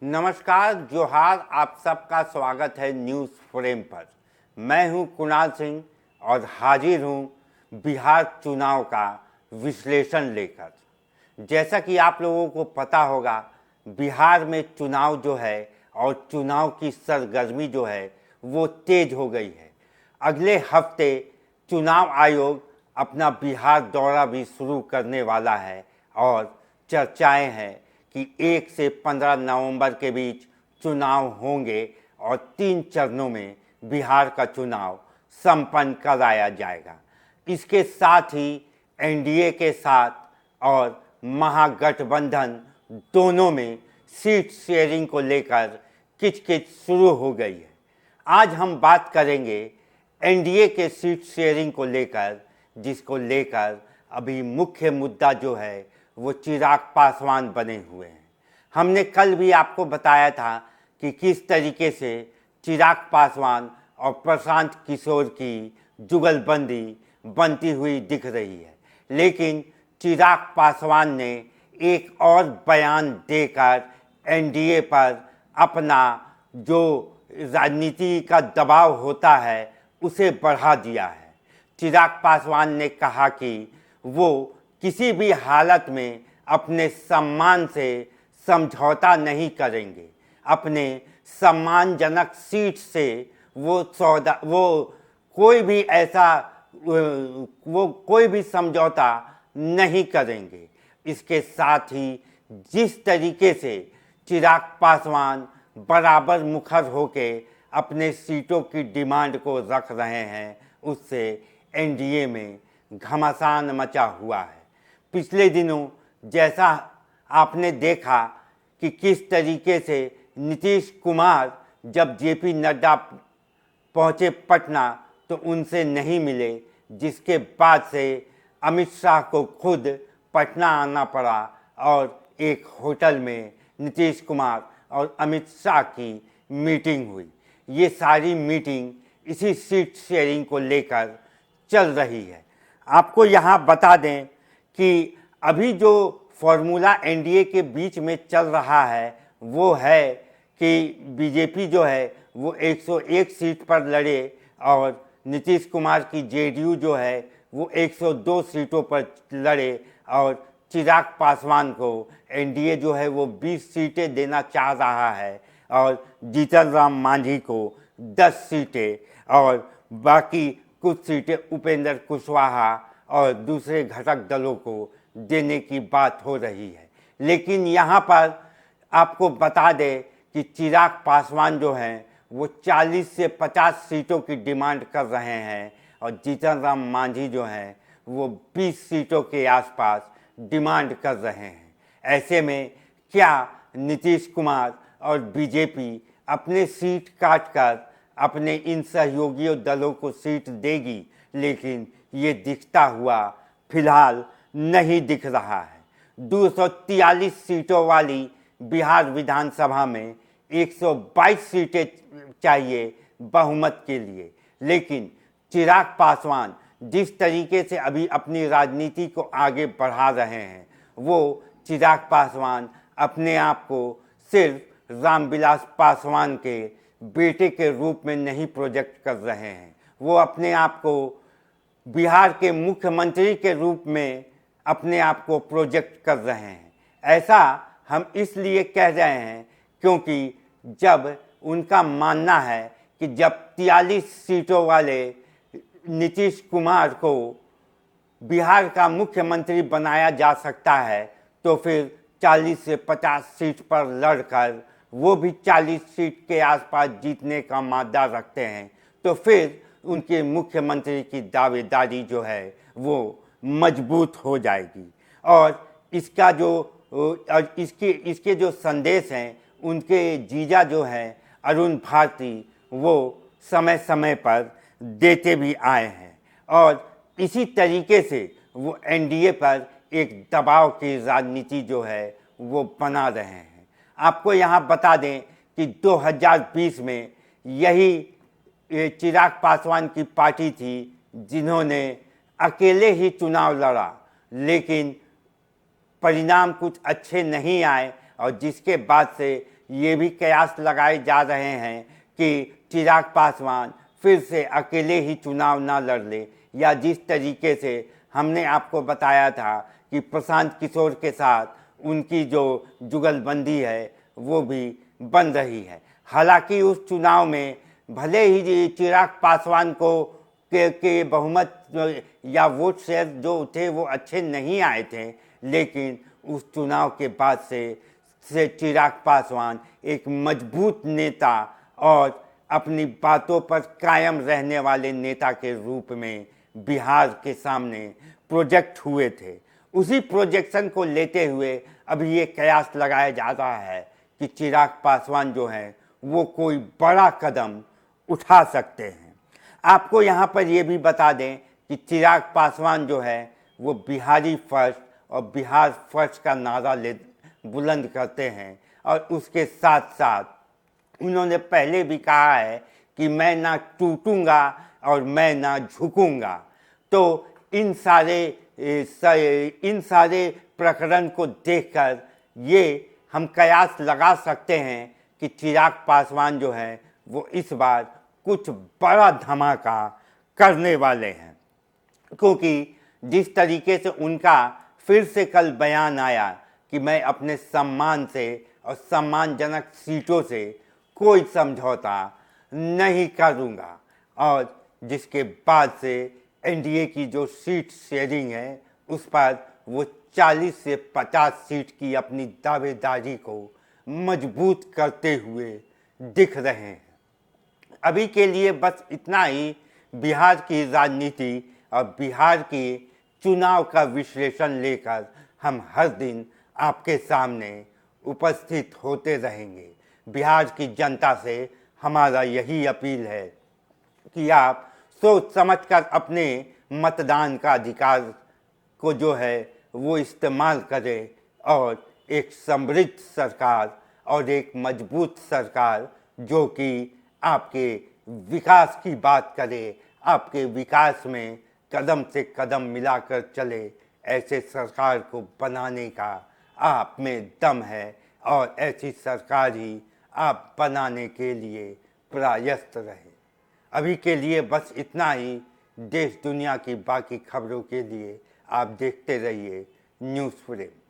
नमस्कार, जोहार। आप सबका स्वागत है न्यूज़ फ्रेम पर। मैं हूं कुणाल सिंह और हाजिर हूं बिहार चुनाव का विश्लेषण लेकर। जैसा कि आप लोगों को पता होगा, बिहार में चुनाव जो है और चुनाव की सरगर्मी जो है वो तेज हो गई है। अगले हफ्ते चुनाव आयोग अपना बिहार दौरा भी शुरू करने वाला है और चर्चाएं हैं कि 1 से 15 नवंबर के बीच चुनाव होंगे और 3 चरणों में बिहार का चुनाव संपन्न कराया जाएगा। इसके साथ ही एनडीए के साथ और महागठबंधन दोनों में सीट शेयरिंग को लेकर किचकिच शुरू हो गई है। आज हम बात करेंगे एनडीए के सीट शेयरिंग को लेकर, जिसको लेकर अभी मुख्य मुद्दा जो है वो चिराग पासवान बने हुए हैं। हमने कल भी आपको बताया था कि किस तरीके से चिराग पासवान और प्रशांत किशोर की जुगलबंदी बनती हुई दिख रही है, लेकिन चिराग पासवान ने एक और बयान देकर एनडीए पर अपना जो राजनीति का दबाव होता है उसे बढ़ा दिया है। चिराग पासवान ने कहा कि वो किसी भी हालत में अपने सम्मान से समझौता नहीं करेंगे। अपने सम्मानजनक सीट से वो कोई भी समझौता नहीं करेंगे। इसके साथ ही जिस तरीके से चिराग पासवान बराबर मुखर होके अपने सीटों की डिमांड को रख रहे हैं, उससे एनडीए में घमासान मचा हुआ है। पिछले दिनों जैसा आपने देखा कि किस तरीके से नीतीश कुमार जब जेपी नड्डा पहुँचे पटना तो उनसे नहीं मिले, जिसके बाद से अमित शाह को खुद पटना आना पड़ा और एक होटल में नीतीश कुमार और अमित शाह की मीटिंग हुई। ये सारी मीटिंग इसी सीट शेयरिंग को लेकर चल रही है। आपको यहाँ बता दें कि अभी जो फॉर्मूला एनडीए के बीच में चल रहा है वो है कि बीजेपी जो है वो 101 सीट पर लड़े और नीतीश कुमार की जेडीयू जो है वो 102 सीटों पर लड़े और चिराग पासवान को एनडीए जो है वो 20 सीटें देना चाह रहा है और जीतन राम मांझी को 10 सीटें और बाकी कुछ सीटें उपेंद्र कुशवाहा और दूसरे घटक दलों को देने की बात हो रही है। लेकिन यहाँ पर आपको बता दें कि चिराग पासवान जो हैं वो 40 से 50 सीटों की डिमांड कर रहे हैं और जीतन राम मांझी जो हैं वो 20 सीटों के आसपास डिमांड कर रहे हैं। ऐसे में क्या नीतीश कुमार और बीजेपी अपने सीट काटकर अपने इन सहयोगी दलों को सीट देगी? लेकिन ये दिखता हुआ फिलहाल नहीं दिख रहा है। 243 सीटों वाली बिहार विधानसभा में 122 सीटें चाहिए बहुमत के लिए, लेकिन चिराग पासवान जिस तरीके से अभी अपनी राजनीति को आगे बढ़ा रहे हैं, वो चिराग पासवान अपने आप को सिर्फ रामविलास पासवान के बेटे के रूप में नहीं प्रोजेक्ट कर रहे हैं, वो अपने आप को बिहार के मुख्यमंत्री के रूप में अपने आप को प्रोजेक्ट कर रहे हैं। ऐसा हम इसलिए कह रहे हैं क्योंकि जब उनका मानना है कि जब 43 सीटों वाले नीतीश कुमार को बिहार का मुख्यमंत्री बनाया जा सकता है तो फिर 40 से 50 सीट पर लड़कर वो भी 40 सीट के आसपास जीतने का मादा रखते हैं, तो फिर उनके मुख्यमंत्री की दावेदारी जो है वो मजबूत हो जाएगी। और इसका जो और इसके जो संदेश हैं उनके जीजा जो हैं अरुण भारती वो समय समय पर देते भी आए हैं और इसी तरीके से वो एनडीए पर एक दबाव की राजनीति जो है वो बना रहे हैं। आपको यहाँ बता दें कि 2020 में यही चिराग पासवान की पार्टी थी जिन्होंने अकेले ही चुनाव लड़ा, लेकिन परिणाम कुछ अच्छे नहीं आए और जिसके बाद से ये भी कयास लगाए जा रहे हैं कि चिराग पासवान फिर से अकेले ही चुनाव ना लड़ ले, या जिस तरीके से हमने आपको बताया था कि प्रशांत किशोर के साथ उनकी जो जुगलबंदी है वो भी बन रही है। हालांकि उस चुनाव में भले ही चिराग पासवान को के बहुमत या वोट शेयर जो थे वो अच्छे नहीं आए थे, लेकिन उस चुनाव के बाद से चिराग पासवान एक मजबूत नेता और अपनी बातों पर कायम रहने वाले नेता के रूप में बिहार के सामने प्रोजेक्ट हुए थे। उसी प्रोजेक्शन को लेते हुए अभी ये कयास लगाया जा रहा है कि चिराग पासवान जो है वो कोई बड़ा कदम उठा सकते हैं। आपको यहाँ पर ये भी बता दें कि चिराग पासवान जो है वो बिहारी फर्स्ट और बिहार फर्स्ट का नारा बुलंद करते हैं, और उसके साथ साथ उन्होंने पहले भी कहा है कि मैं ना टूटूंगा और मैं ना झुकूंगा। तो इन सारे प्रकरण को देखकर ये हम कयास लगा सकते हैं कि चिराग पासवान जो है वो इस बार कुछ बड़ा धमाका करने वाले हैं, क्योंकि जिस तरीके से उनका फिर से कल बयान आया कि मैं अपने सम्मान से और सम्मानजनक सीटों से कोई समझौता नहीं करूंगा, और जिसके बाद से एनडीए की जो सीट शेयरिंग है उस पर वो 40 से 50 सीट की अपनी दावेदारी को मजबूत करते हुए दिख रहे हैं। अभी के लिए बस इतना ही बिहार की राजनीति और बिहार के चुनाव का विश्लेषण लेकर हम हर दिन आपके सामने उपस्थित होते रहेंगे। बिहार की जनता से हमारा यही अपील है कि आप सोच समझकर अपने मतदान का अधिकार को जो है वो इस्तेमाल करें, और एक समृद्ध सरकार और एक मजबूत सरकार जो कि आपके विकास की बात करे, आपके विकास में कदम से कदम मिलाकर चले, ऐसे सरकार को बनाने का आप में दम है, और ऐसी सरकार ही आप बनाने के लिए प्रयासरत रहे। अभी के लिए बस इतना ही। देश दुनिया की बाकी खबरों के लिए आप देखते रहिए न्यूज़ फ्रेम।